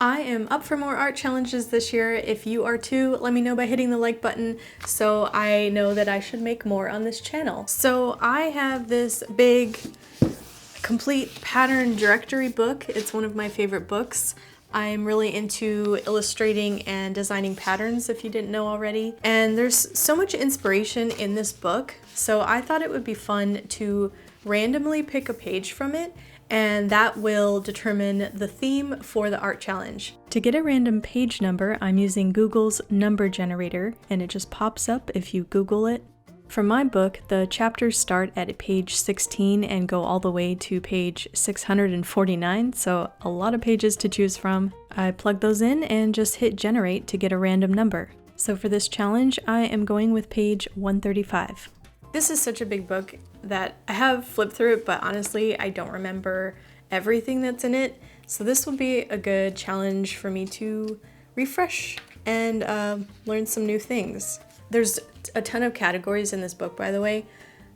I am up for more art challenges this year. If you are too, let me know by hitting the like button so I know that I should make more on this channel. So I have this big complete pattern directory book. It's one of my favorite books. I'm really into illustrating and designing patterns, if you didn't know already. And there's so much inspiration in this book, so I thought it would be fun to randomly pick a page from it, and that will determine the theme for the art challenge. To get a random page number, I'm using Google's number generator, and it just pops up if you Google it. For my book, the chapters start at page 16 and go all the way to page 649, so a lot of pages to choose from. I plug those in and just hit generate to get a random number. So for this challenge, I am going with page 135. This is such a big book that I have flipped through it, but honestly, I don't remember everything that's in it. So this will be a good challenge for me to refresh and learn some new things. There's a ton of categories in this book, by the way.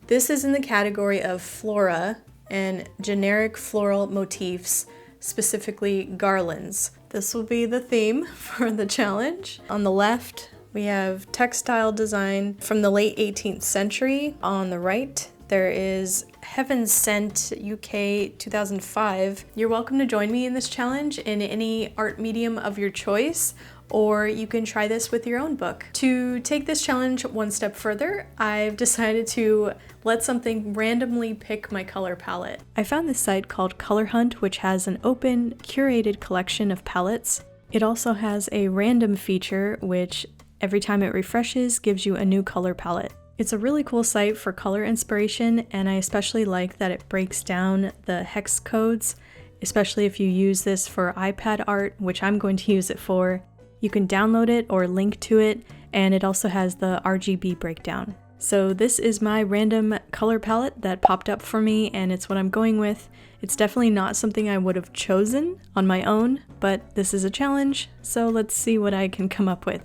This is in the category of flora and generic floral motifs, specifically garlands. This will be the theme for the challenge. On the left, we have textile design from the late 18th century. On the right, there is Heaven Sent UK 2005. You're welcome to join me in this challenge in any art medium of your choice, or you can try this with your own book. To take this challenge one step further, I've decided to let something randomly pick my color palette. I found this site called Color Hunt, which has an open, curated collection of palettes. It also has a random feature, which every time it refreshes gives you a new color palette. It's a really cool site for color inspiration, and I especially like that it breaks down the hex codes, especially if you use this for iPad art, which I'm going to use it for. You can download it or link to it, and it also has the RGB breakdown. So this is my random color palette that popped up for me, and it's what I'm going with. It's definitely not something I would have chosen on my own, but this is a challenge, so let's see what I can come up with.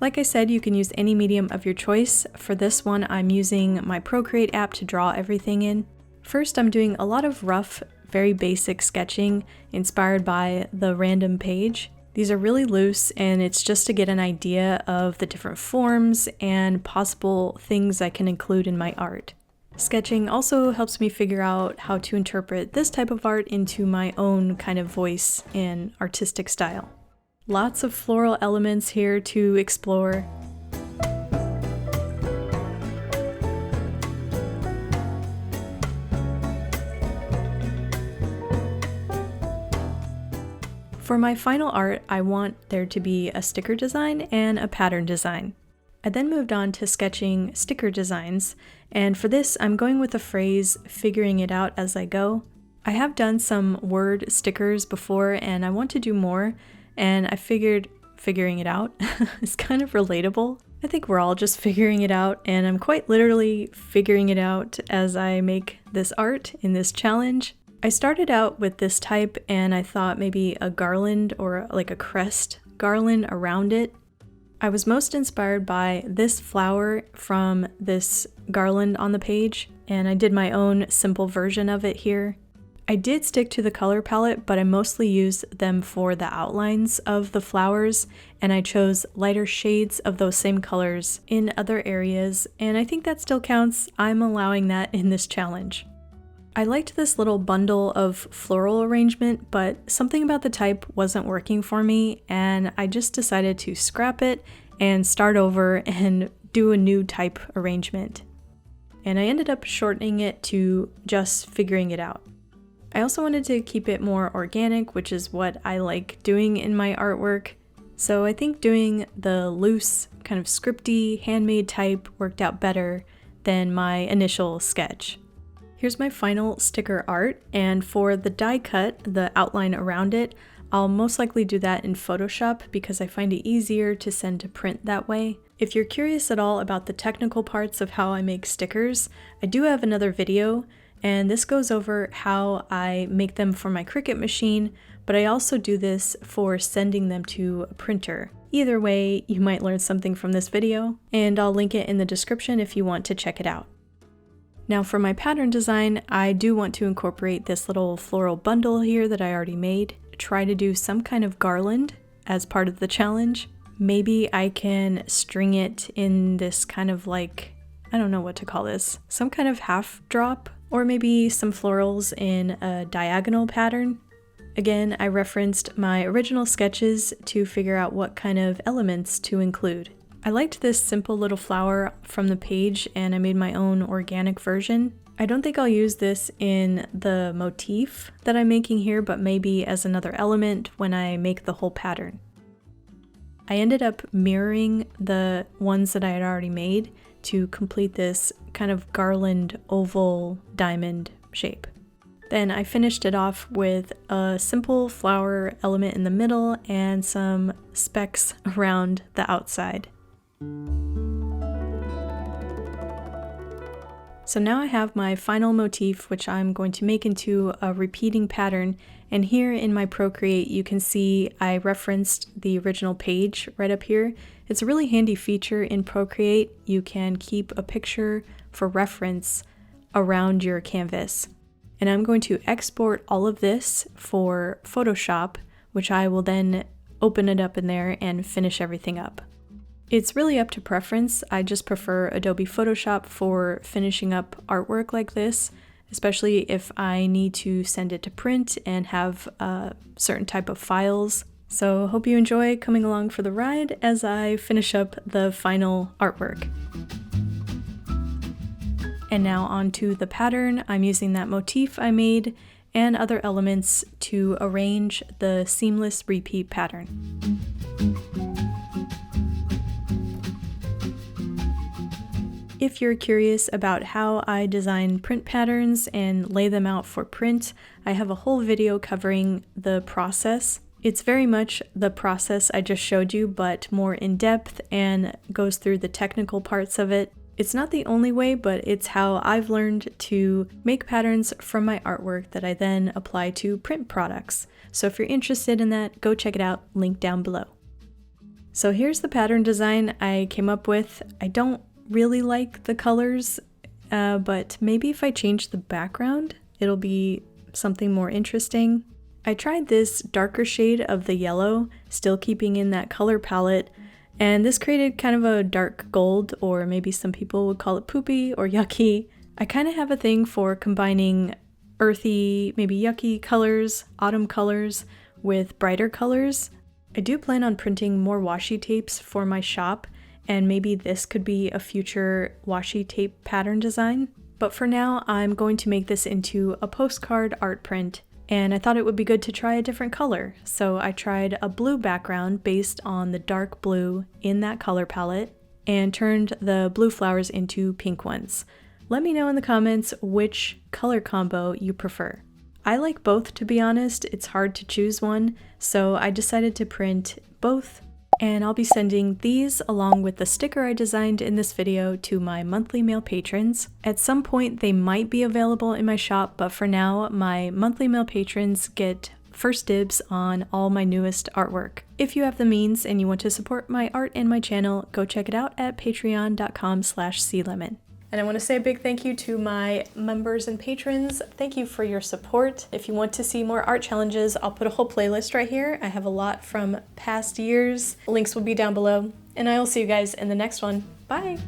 Like I said, you can use any medium of your choice. For this one, I'm using my Procreate app to draw everything in. First, I'm doing a lot of rough, very basic sketching inspired by the random page. These are really loose, and it's just to get an idea of the different forms and possible things I can include in my art. Sketching also helps me figure out how to interpret this type of art into my own kind of voice and artistic style. Lots of floral elements here to explore. For my final art, I want there to be a sticker design and a pattern design. I then moved on to sketching sticker designs, and for this I'm going with the phrase figuring it out as I go. I have done some word stickers before and I want to do more, and I figured figuring it out is kind of relatable. I think we're all just figuring it out, and I'm quite literally figuring it out as I make this art in this challenge. I started out with this type and I thought maybe a garland or like a crest garland around it. I was most inspired by this flower from this garland on the page, and I did my own simple version of it here. I did stick to the color palette, but I mostly used them for the outlines of the flowers, and I chose lighter shades of those same colors in other areas, and I think that still counts. I'm allowing that in this challenge. I liked this little bundle of floral arrangement, but something about the type wasn't working for me, and I just decided to scrap it and start over and do a new type arrangement. And I ended up shortening it to just figuring it out. I also wanted to keep it more organic, which is what I like doing in my artwork. So I think doing the loose, kind of scripty, handmade type worked out better than my initial sketch. Here's my final sticker art, and for the die cut, the outline around it, I'll most likely do that in Photoshop because I find it easier to send to print that way. If you're curious at all about the technical parts of how I make stickers, I do have another video, and this goes over how I make them for my Cricut machine, but I also do this for sending them to a printer. Either way, you might learn something from this video, and I'll link it in the description if you want to check it out. Now for my pattern design, I do want to incorporate this little floral bundle here that I already made. try to do some kind of garland as part of the challenge. Maybe I can string it in this kind of like, I don't know what to call this, some kind of half drop, or maybe some florals in a diagonal pattern. Again, I referenced my original sketches to figure out what kind of elements to include. I liked this simple little flower from the page and I made my own organic version. I don't think I'll use this in the motif that I'm making here, but maybe as another element when I make the whole pattern. I ended up mirroring the ones that I had already made to complete this kind of garland oval diamond shape. Then I finished it off with a simple flower element in the middle and some specks around the outside. So now I have my final motif, which I'm going to make into a repeating pattern, and here in my Procreate you can see I referenced the original page right up here. It's a really handy feature in Procreate. You can keep a picture for reference around your canvas. And I'm going to export all of this for Photoshop, which I will then open it up in there and finish everything up. It's really up to preference. I just prefer Adobe Photoshop for finishing up artwork like this, especially if I need to send it to print and have certain type of files. So hope you enjoy coming along for the ride as I finish up the final artwork. And now onto the pattern. I'm using that motif I made and other elements to arrange the seamless repeat pattern. If you're curious about how I design print patterns and lay them out for print, I have a whole video covering the process. It's very much the process I just showed you, but more in depth and goes through the technical parts of it. It's not the only way, but it's how I've learned to make patterns from my artwork that I then apply to print products. So if you're interested in that, go check it out, link down below. So here's the pattern design I came up with. I don't really like the colors, but maybe if I change the background, it'll be something more interesting. I tried this darker shade of the yellow, still keeping in that color palette, and this created kind of a dark gold, or maybe some people would call it poopy or yucky. I kind of have a thing for combining earthy, maybe yucky colors, autumn colors, with brighter colors. I do plan on printing more washi tapes for my shop, and maybe this could be a future washi tape pattern design. But for now, I'm going to make this into a postcard art print, and I thought it would be good to try a different color. So I tried a blue background based on the dark blue in that color palette, and turned the blue flowers into pink ones. Let me know in the comments which color combo you prefer. I like both, to be honest. It's hard to choose one, so I decided to print both. And I'll be sending these along with the sticker I designed in this video to my monthly mail patrons. At some point they might be available in my shop, but for now my monthly mail patrons get first dibs on all my newest artwork. If you have the means and you want to support my art and my channel, go check it out at patreon.com/clemon. And I want to say a big thank you to my members and patrons. Thank you for your support. If you want to see more art challenges, I'll put a whole playlist right here. I have a lot from past years. Links will be down below. And I will see you guys in the next one. Bye!